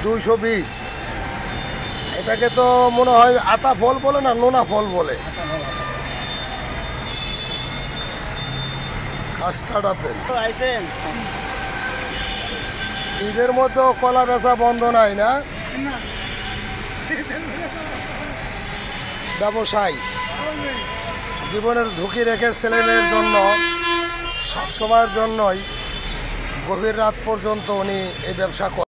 $220 এটাকে তো মনে হয় আতা ফল বলে না নোনা ফল বলে। Custard apple. ঈদের মধ্যে কলা বেচা বন্ধ নাই না? ব্যবসায় জীবনের ঝুঁকি রেখে ছেলেমেয়ের জন্য সব সময়ের জন্যই গভীর রাত পর্যন্ত উনি এই ব্যবসা করেন।